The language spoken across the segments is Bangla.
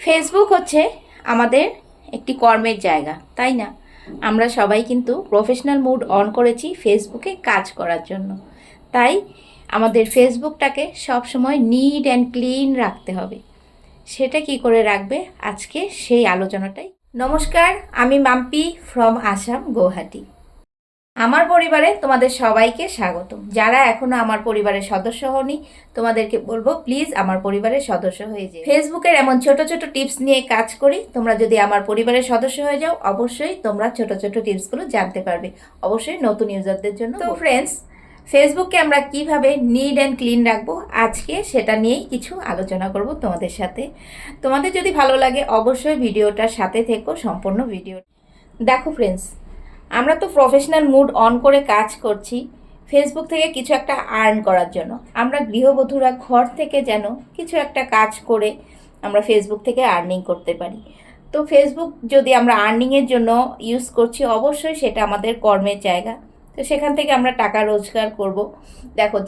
ফেসবুক হচ্ছে আমাদের একটি কর্মের জায়গা, তাই না? আমরা সবাই কিন্তু প্রফেশনাল মুড অন করেছি ফেসবুকে কাজ করার জন্য। তাই আমাদের ফেসবুকটাকে সবসময় নিট অ্যান্ড ক্লিন রাখতে হবে। সেটা কি করে রাখবে, আজকে সেই আলোচনাটাই। নমস্কার, আমি মাম্পি ফ্রম আসাম, গৌহাটি। আমার পরিবারে তোমাদের সবাইকে স্বাগত। যারা এখনো আমার পরিবারের সদস্য হওনি, তোমাদেরকে বলবো প্লিজ আমার পরিবারের সদস্য হয়ে যাও। ফেসবুকের এমন ছোট ছোট টিপস নিয়ে কাজ করি। তোমরা যদি আমার পরিবারের সদস্য হয়ে যাও, অবশ্যই তোমরা ছোট ছোট টিপসগুলো জানতে পারবে, অবশ্যই নতুন ইউজারদের জন্য। তো ফ্রেন্ডস, ফেসবুককে আমরা কিভাবে নিট অ্যান্ড ক্লিন রাখবো, আজকে সেটা নিয়েই কিছু আলোচনা করব তোমাদের সাথে। তোমাদের যদি ভালো লাগে অবশ্যই ভিডিওটার সাথে থেকো, সম্পূর্ণ ভিডিও দেখো। ফ্রেন্ডস, আমরা তো প্রফেশনাল মুড অন করে কাজ করছি ফেসবুক থেকে কিছু একটা আর্ন করার জন্য। আমরা গৃহবধূরা ঘর থেকে যেন কিছু একটা কাজ করে আমরা ফেসবুক থেকে আর্নিং করতে পারি। তো ফেসবুক যদি আমরা আর্নিংয়ের জন্য ইউজ করছি, অবশ্যই সেটা আমাদের কর্মের জায়গা। তো সেখান থেকে আমরা টাকা রোজগার করব। দেখো,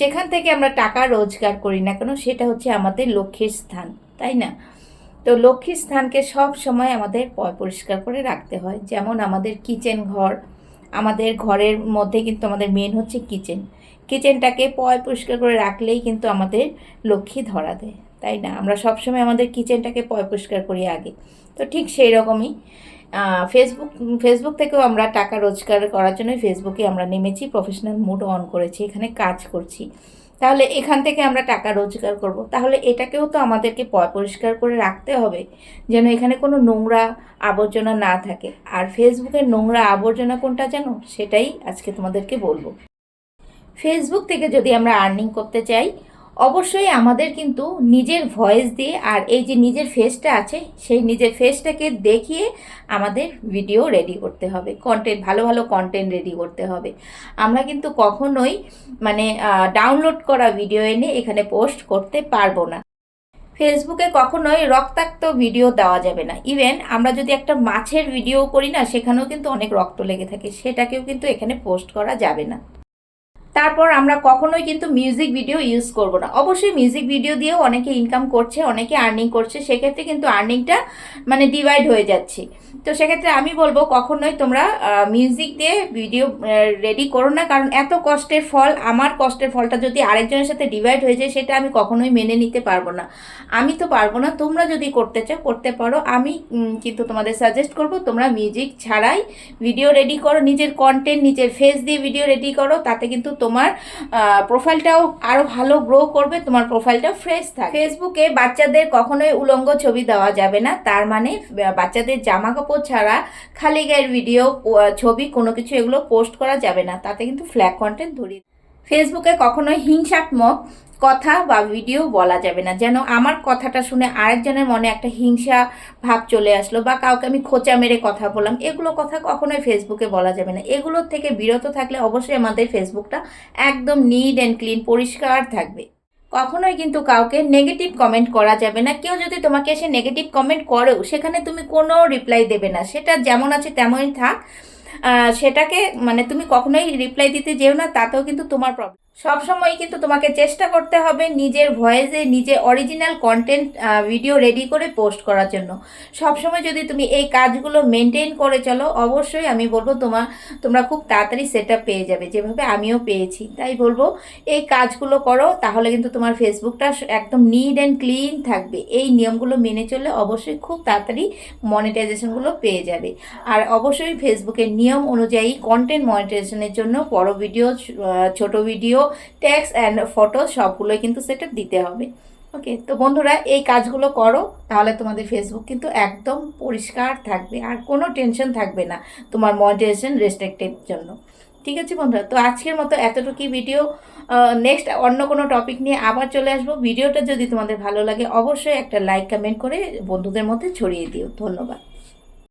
যেখান থেকে আমরা টাকা রোজগার করি না কেন, সেটা হচ্ছে আমাদের লক্ষ্যের স্থান, তাই না? তো লক্ষ্মীর স্থানকে সব সময় আমাদের পরিষ্কার করে রাখতে হয়। যেমন আমাদের কিচেন ঘর, আমাদের ঘরের মধ্যে কিন্তু আমাদের মেন হচ্ছে কিচেনটাকে পরিষ্কার করে রাখলেই কিন্তু আমাদের লক্ষ্মী ধরা দেয়, তাই না? আমরা সবসময় আমাদের কিচেনটাকে পরিষ্কার করি আগে। তো ঠিক সেই রকমই ফেসবুক থেকেও আমরা টাকা রোজগার করার জন্য ফেসবুকে আমরা নেমেছি, প্রফেশনাল মুড অন করেছি, এখানে কাজ করছি। তাহলে এখান থেকে আমরা টাকা রোজগার করব, তাহলে এটাকেও তো আমাদেরকে পরিষ্কার করে রাখতে হবে, যেন এখানে কোনো নোংরা আবর্জনা না থাকে। আর ফেসবুকের নোংরা আবর্জনা কোনটা জানো, সেটাই আজকে তোমাদেরকে বলবো। ফেসবুক থেকে যদি আমরা আর্নিং করতে চাই, অবশ্যই আমাদের কিন্তু নিজের ভয়েস দিয়ে, আর এই যে নিজের ফেসটা আছে, সেই নিজের ফেসটাকে দেখিয়ে আমাদের ভিডিও রেডি করতে হবে, কন্টেন্ট, ভালো ভালো কন্টেন্ট রেডি করতে হবে। আমরা কিন্তু কখনোই ডাউনলোড করা ভিডিও এনে এখানে পোস্ট করতে পারবো না। ফেসবুকে কখনোই রক্তাক্ত ভিডিও দেওয়া যাবে না। ইভেন আমরা যদি একটা মাছের ভিডিও করি না, সেখানেও কিন্তু অনেক রক্ত লেগে থাকে, সেটাকেও কিন্তু এখানে পোস্ট করা যাবে না। তারপর আমরা কখনোই কিন্তু মিউজিক ভিডিও ইউজ করব না। অবশ্যই মিউজিক ভিডিও দিয়েও অনেকে ইনকাম করছে, অনেকে আর্নিং করছে, সেক্ষেত্রে কিন্তু আর্নিংটা ডিভাইড হয়ে যাচ্ছে। তো সেক্ষেত্রে আমি বলবো কখনোই তোমরা মিউজিক দিয়ে ভিডিও রেডি করো না, কারণ এত কষ্টের ফল, আমার কষ্টের ফলটা যদি আরেকজনের সাথে ডিভাইড হয়ে যায়, সেটা আমি কখনোই মেনে নিতে পারবো না। আমি তো পারবো না, তোমরা যদি করতে চাও করতে পারো। আমি কিন্তু তোমাদের সাজেস্ট করব তোমরা মিউজিক ছাড়াই ভিডিও রেডি করো, নিজের কন্টেন্ট নিজের ফেস দিয়ে ভিডিও রেডি করো। তাতে কিন্তু তোমার প্রোফাইলটাও আরও ভালো গ্রো করবে, তোমার প্রোফাইলটাও ফ্রেশ থাকে। ফেসবুকে বাচ্চাদের কখনোই উলঙ্গ ছবি দেওয়া যাবে না, তার মানে বাচ্চাদের জামা কাপড় ছাড়া খালি গায়ের ভিডিও, ছবি, কোনো কিছু এগুলো পোস্ট করা যাবে না, তাতে কিন্তু ফ্ল্যাগ কন্টেন্ট ধরিয়ে। ফেসবুকে কখনোই হিংসাত্মক কথা বা ভিডিও বলা যাবে না, যেন আমার কথাটা শুনে আরেকজনের মনে একটা হিংসা ভাব চলে আসলো, বা কাউকে আমি খোঁচা মেরে কথা বললাম, এগুলো কথা কখনোই ফেসবুকে বলা যাবে না। এগুলোর থেকে বিরত থাকলে অবশ্যই আমাদের ফেসবুকটা একদম নিট অ্যান্ড ক্লিন, পরিষ্কার থাকবে। কখনোই কিন্তু কাউকে নেগেটিভ কমেন্ট করা যাবে না। কেউ যদি তোমাকে এসে নেগেটিভ কমেন্ট করেও, সেখানে তুমি কোনো রিপ্লাই দেবে না, সেটা যেমন আছে তেমনই থাক। সেটাকে তুমি কখনোই রিপ্লাই দিতে যেও না, তাতেও কিন্তু তোমার প্রবলেম। সবসময় কিন্তু তোমাকে চেষ্টা করতে হবে নিজের ভয়েসে নিজে অরিজিনাল কন্টেন্ট ভিডিও রেডি করে পোস্ট করার জন্য। সবসময় যদি তুমি এই কাজগুলো মেনটেন করে চলো, অবশ্যই আমি বলবো তোমরা খুব তাড়াতাড়ি সেট আপ পেয়ে যাবে, যেভাবে আমিও পেয়েছি। তাই বলবো এই কাজগুলো করো, তাহলে কিন্তু তোমার ফেসবুকটা একদম নিট অ্যান্ড ক্লিন থাকবে। এই নিয়মগুলো মেনে চললে অবশ্যই খুব তাড়াতাড়ি মনিটাইজেশনগুলো পেয়ে যাবে। আর অবশ্যই ফেসবুকের নিয়ম অনুযায়ী কন্টেন্ট মনিটাইজেশনের জন্য বড় ভিডিও, ছোট ভিডিও, টেক্সট অ্যান্ড ফটো সবগুলোই কিন্তু সেটা দিতে হবে। ওকে, তো বন্ধুরা এই কাজগুলো করো, তাহলে তোমাদের ফেসবুক কিন্তু একদম পরিষ্কার থাকবে, আর কোনো টেনশন থাকবে না তোমার মনিটাইজেশন রেস্ট্রিক্টেড জন্য। ঠিক আছে বন্ধুরা, তো আজকের মতো এতটুকুই ভিডিও। নেক্সট অন্য কোনো টপিক নিয়ে আবার চলে আসবো। ভিডিওটা যদি তোমাদের ভালো লাগে অবশ্যই একটা লাইক কমেন্ট করে বন্ধুদের মধ্যে ছড়িয়ে দিও। ধন্যবাদ।